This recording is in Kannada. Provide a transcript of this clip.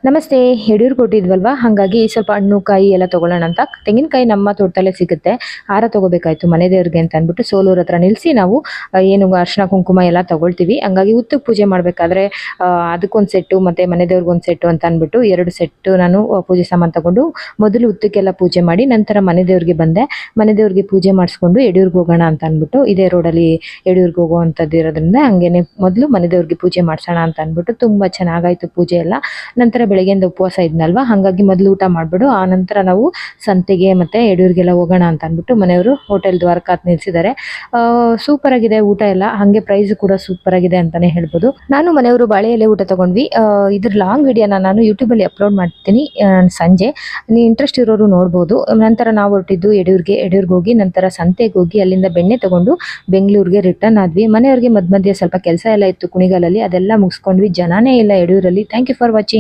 ನಮಸ್ತೆ. ಯಡಿಯೂರು ಕೊಟ್ಟಿದ್ವಲ್ವಾ, ಹಾಗಾಗಿ ಸ್ವಲ್ಪ ಹಣ್ಣು ಕಾಯಿ ಎಲ್ಲ ತಗೊಳ್ಳೋಣ ಅಂತ. ತೆಂಗಿನಕಾಯಿ ನಮ್ಮ ತೋಟದಲ್ಲೇ ಸಿಗುತ್ತೆ. ಹಾರ ತಗೋಬೇಕಾಯ್ತು ಮನೆ ದೇವ್ರಿಗೆ ಅಂತ ಅಂದ್ಬಿಟ್ಟು ಸೋಲೂರ್ ಹತ್ರ ನಿಲ್ಲಿಸಿ ನಾವು ಏನು ಅರಿಶಿನ ಕುಂಕುಮ ಎಲ್ಲ ತಗೊಳ್ತೀವಿ. ಹಂಗಾಗಿ ಹುತ್ತಕ್ಕೆ ಪೂಜೆ ಮಾಡಬೇಕಾದ್ರೆ ಅದಕ್ಕೊಂದು ಸೆಟ್ಟು ಮತ್ತು ಮನೆ ದೇವ್ರಿಗೊಂದು ಸೆಟ್ಟು ಅಂತ ಅಂದ್ಬಿಟ್ಟು 2 ಸೆಟ್ಟು ನಾನು ಪೂಜೆ ಸಾಮಾನು ತಗೊಂಡು ಮೊದಲು ಹುತ್ತಕ್ಕೆಲ್ಲ ಪೂಜೆ ಮಾಡಿ ನಂತರ ಮನೆ ದೇವ್ರಿಗೆ ಬಂದೆ. ಮನೆ ದೇವ್ರಿಗೆ ಪೂಜೆ ಮಾಡಿಸ್ಕೊಂಡು ಯಡಿಯೂರ್ಗೆ ಹೋಗೋಣ ಅಂತ ಅಂದ್ಬಿಟ್ಟು, ಇದೇ ರೋಡಲ್ಲಿ ಯಡಿಯೂರ್ಗೆ ಹೋಗುವಂಥದ್ದು ಇರೋದ್ರಿಂದ ಹಂಗೇನೆ ಮೊದಲು ಮನೆ ದೇವ್ರಿಗೆ ಪೂಜೆ ಮಾಡಿಸೋಣ ಅಂತ ಅಂದ್ಬಿಟ್ಟು ತುಂಬ ಚೆನ್ನಾಗಾಯಿತು ಪೂಜೆ ಎಲ್ಲ. ನಂತರ ಬೆಳಗ್ಗೆಯಿಂದ ಉಪವಾಸ ಇದ್ನಲ್ವಾ, ಹಾಗಾಗಿ ಮೊದಲು ಊಟ ಮಾಡಿಬಿಡು ಆ ನಂತರ ನಾವು ಸಂತೆಗೆ ಮತ್ತು ಯಡಿಯೂರಿಗೆಲ್ಲ ಹೋಗೋಣ ಅಂತ ಅಂದ್ಬಿಟ್ಟು ಮನೆಯವರು ಹೋಟೆಲ್ ದ್ವಾರಕಾತ್ ನಿಲ್ಲಿಸಿದ್ದಾರೆ. ಸೂಪರ್ ಆಗಿದೆ ಊಟ ಎಲ್ಲ, ಹಾಗೆ ಪ್ರೈಸ್ ಕೂಡ ಸೂಪರ್ ಆಗಿದೆ ಅಂತಲೇ ಹೇಳ್ಬೋದು. ನಾನು ಮನೆಯವರು ಬಾಳೆ ಎಲೆ ಊಟ ತೊಗೊಂಡ್ವಿ. ಇದ್ರ ಲಾಂಗ್ ವಿಡಿಯೋನ ನಾನು ಯೂಟ್ಯೂಬಲ್ಲಿ ಅಪ್ಲೋಡ್ ಮಾಡ್ತೀನಿ ಸಂಜೆ, ನೀವು ಇಂಟ್ರೆಸ್ಟ್ ಇರೋರು ನೋಡ್ಬೋದು. ನಂತರ ನಾವು ಹೊರಟಿದ್ದು ಯಡಿಯೂರಿಗೆ ಹೋಗಿ ನಂತರ ಸಂತೆಗೆ ಹೋಗಿ ಅಲ್ಲಿಂದ ಬೆಣ್ಣೆ ತೊಗೊಂಡು ಬೆಂಗಳೂರಿಗೆ ರಿಟರ್ನ್ ಆದ್ವಿ. ಮನೆಯವ್ರಿಗೆ ಮಧ್ಯ ಸ್ವಲ್ಪ ಕೆಲಸ ಎಲ್ಲ ಇತ್ತು ಕುಣಿಗಲಲ್ಲಿ, ಅದೆಲ್ಲ ಮುಗಿಸ್ಕೊಂಡ್ವಿ. ಜನನೇ ಇಲ್ಲ ಯಡಿಯೂರಲ್ಲಿ. Thank you for watching.